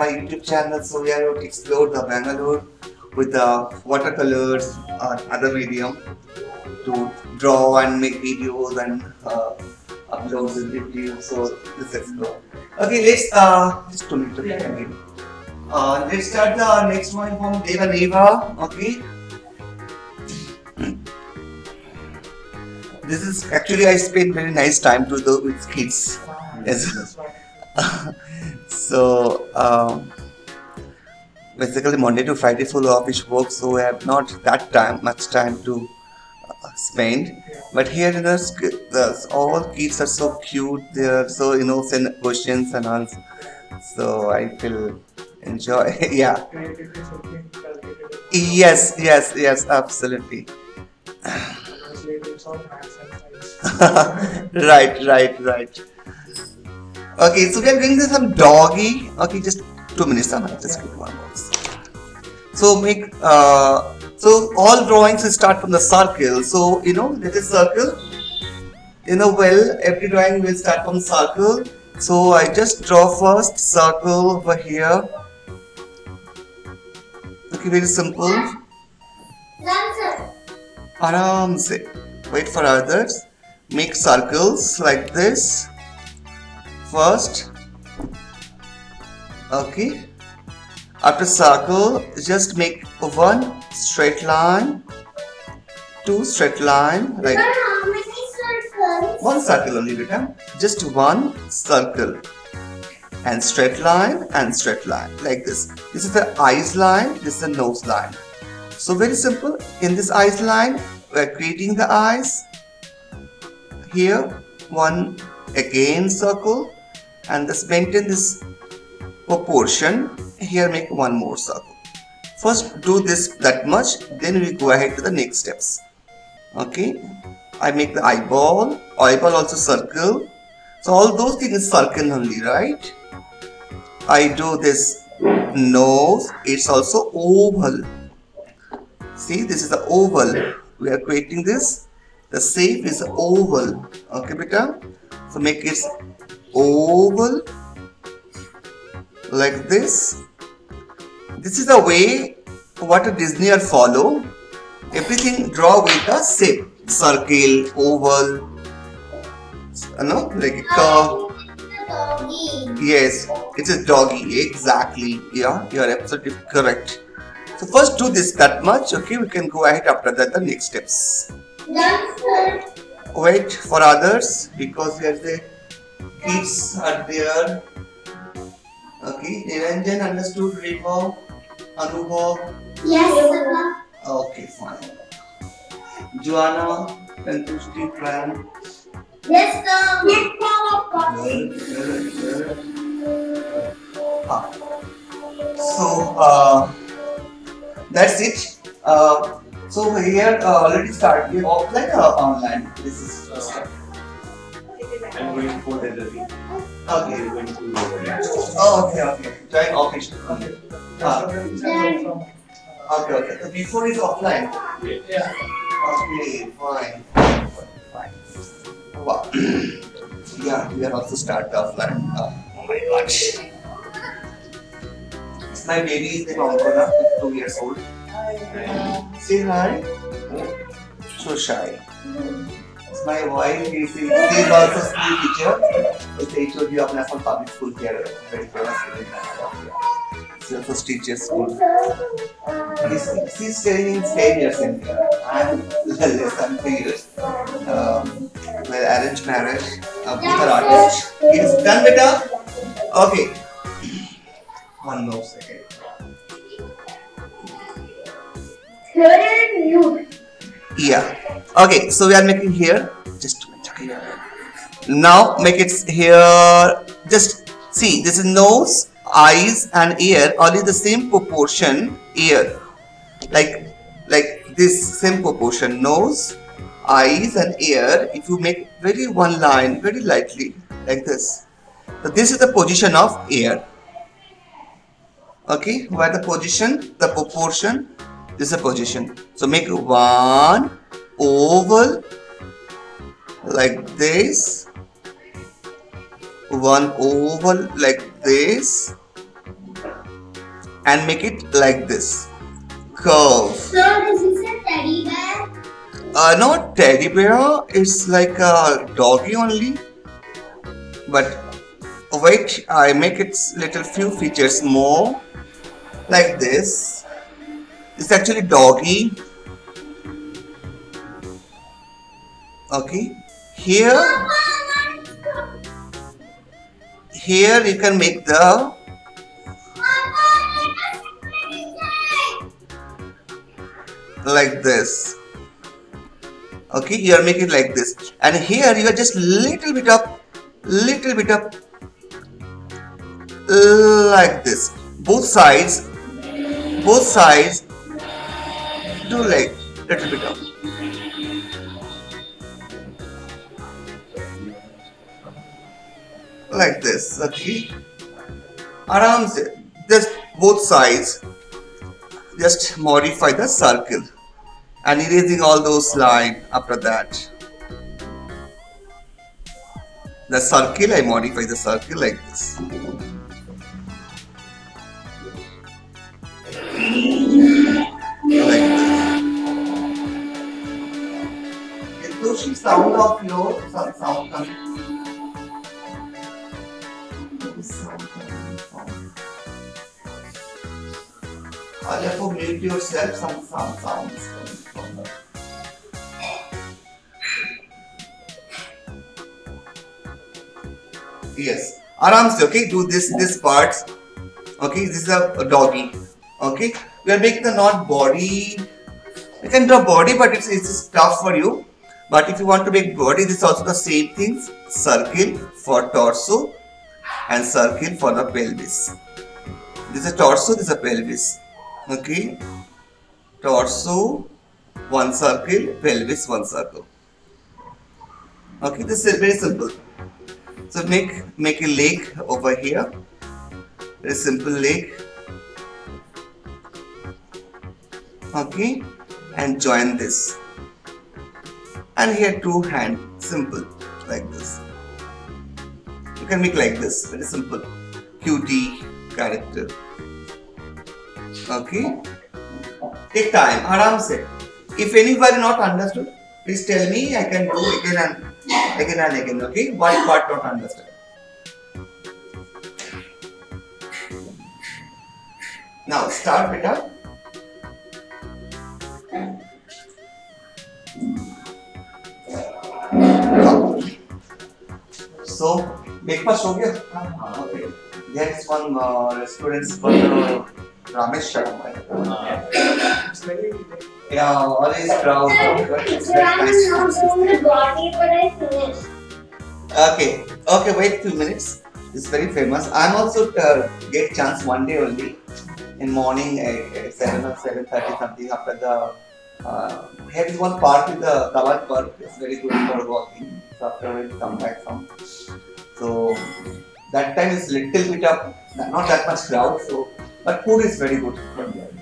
our YouTube channel. So we are going to explore the Bangalore with the watercolors or other medium to draw and make videos and upload this video. So let's explore. Okay, let's just 2 minutes again. Let's start the next one from Deva. Okay. This is actually I spent very nice time to do with kids. Yes. So basically Monday to Friday full office work, so I have not that much time to spend. But here in the all kids are so cute. They are so innocent questions and answers. So I feel enjoy. Yeah. Yes, absolutely. Right. Okay, so we are going to some doggy. Okay, just 2 minutes. I just give one more. So make so all drawings will start from the circle. So let us circle. Well, every drawing will start from circle. So I just draw first circle over here. Okay, very simple. Aram se. Wait for others. Make circles like this. First, okay. After circle, just make one straight line, 2 straight line, like how many circles? one circle only, beta. Just one circle, and straight line like this. This is the eyes line. This is the nose line. So very simple. In this eyes line, we are creating the eyes. Here, one again circle. And just maintain this proportion. Here make one more circle. First do this that much, then we go ahead to the next steps. Okay, I make the eyeball also circle. So all those things circle only, right? I do this nose, it's also oval. See, this is the oval. We are creating this. The shape is oval. Okay, beta. So make it oval like this. This is the way what a Disney follow. Everything draw with a shape, circle, oval, like a curve. Yes, it's a doggy. Exactly. Yeah, you are absolutely correct. So first do this that much. Okay, we can go ahead after that the next steps. Wait for others because here the kids are there. Okay, Niranjan understood Riva, Anubhav? Yes, Papa. Okay, fine. Joanna, Santushti, Fran? Yes, Papa. Yes, Papa. Good. So, that's it. So here already started offline or online? This is first step. I'm going for the therapy. Okay. I'm going to Oh, okay. Join office. Okay. Okay. So before is offline. yeah. Okay, fine. Wow. Yeah, we are also start offline. Oh my gosh. It's my baby is in Ankara, 2 years old. Say hi. So shy. It's my wife. She's also school teacher. They told you apna from public school here. Very famous. She also teaches school. She's staying in Spain years in here. I'm less than 3 years. Well, arranged marriage. Both are artists. It is done, beta. Okay. One more second. Yeah. Okay, so we are making here. Just a minute. Now make it here. Just see, this is nose, eyes, and ear. Only the same proportion. Ear, like this same proportion. Nose, eyes, and ear. If you make very one line, very lightly, like this. So this is the position of ear. Okay, where the position, the proportion. This is a position. So make one oval like this, one oval like this, and make it like this. Curve. So this is a teddy bear. Not teddy bear, it's like a doggy only. But wait, I make it little few features more. Like this. It's actually doggy. Okay. Here you can make the like this. Okay, you are making like this, and here you are just little bit up like this. Both sides do like little bit up. Like this. Okay, around just both sides. Just modify the circle and erasing all those lines after that. The circle, I modify the circle like this. Like this. Is Toshi sound of your sound coming? I'll have to mute yourself, some sounds coming from the. Yes, aram se, okay, do this parts. Okay, this is a doggy. Okay, we are making the not body. You can draw body, but it's tough for you. But if you want to make body, this is also the same things. Circle for torso and circle for the pelvis. This is a torso, this is a pelvis. Okay, torso, one circle, pelvis, one circle. Okay, this is very simple. So make a leg over here. Very simple leg. Okay, and join this. And here two hand, simple, like this. You can make like this, very simple. Cutie character. Okay, take time, aram se. If anybody not understood, please tell me. I can do again and again. Okay, what part not understand? Now start, beta. So breakfast हो गया? Okay. There is one restaurant called Rameshwaram. Yeah, always crowd. It's very nice. Okay, wait 2 minutes. It's very famous. I'm also get chance one day only in morning at 7 or 7:30 something after the. Here is one park in the Tapan Park. It's very good for walking. So after it come back from. So that time is little bit of not that much crowd. So but food is very good.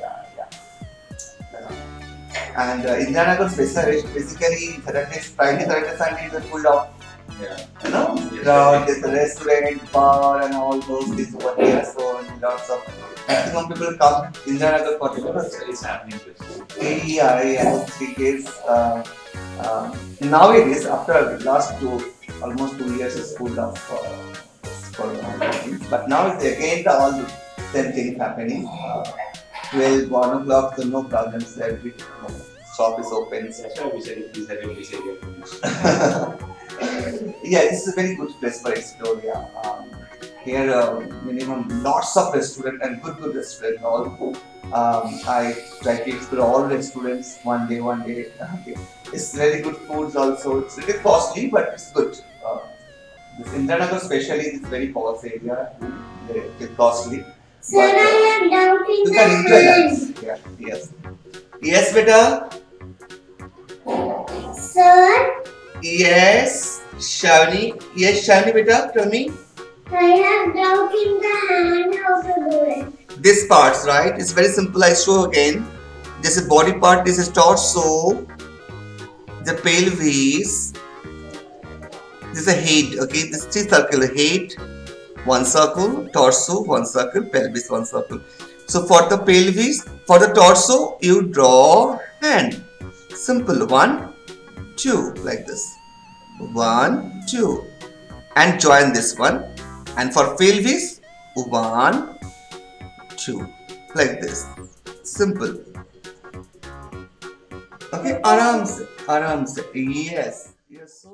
Yeah. And Indianagar basically Friday, Saturday, Sunday is full of crowd. There's a restaurant, bar, and all those things over here. So lots of maximum people come Indianagar for dinner. It's happening. Yeah. 3 days. Nowadays, after last almost 2 years, is full of things. But now it's again all the same thing happening. 12, 1 o'clock, so no problems. Every shop is open. That's why we said he's having this area. Yeah, this is a very good place for explore. Yeah. Here, minimum lots of restaurant and good restaurant. All I try to explore all restaurants one day. Okay. It's very good foods also. It's a little costly, but it's good. This Indianagar especially is very posh area. Very costly. Sir, I am doubting you can enjoy that. Yeah, yes, beta. Sir, Yes, Shavni. Yes, Shavni, beta. Tell me. I have doubt in the hand how to do it. This parts, right? It's very simple. I show again. This is body part. This is torso. The pelvis. This is a head. Okay, this is circle head. one circle, torso, one circle, pelvis, one circle. So for the pelvis, for the torso, you draw hand. Simple, 1, 2, like this. 1, 2. And join this one. And for pelvis, 1, 2, like this. Simple. Okay, aram se, yes. Yes, so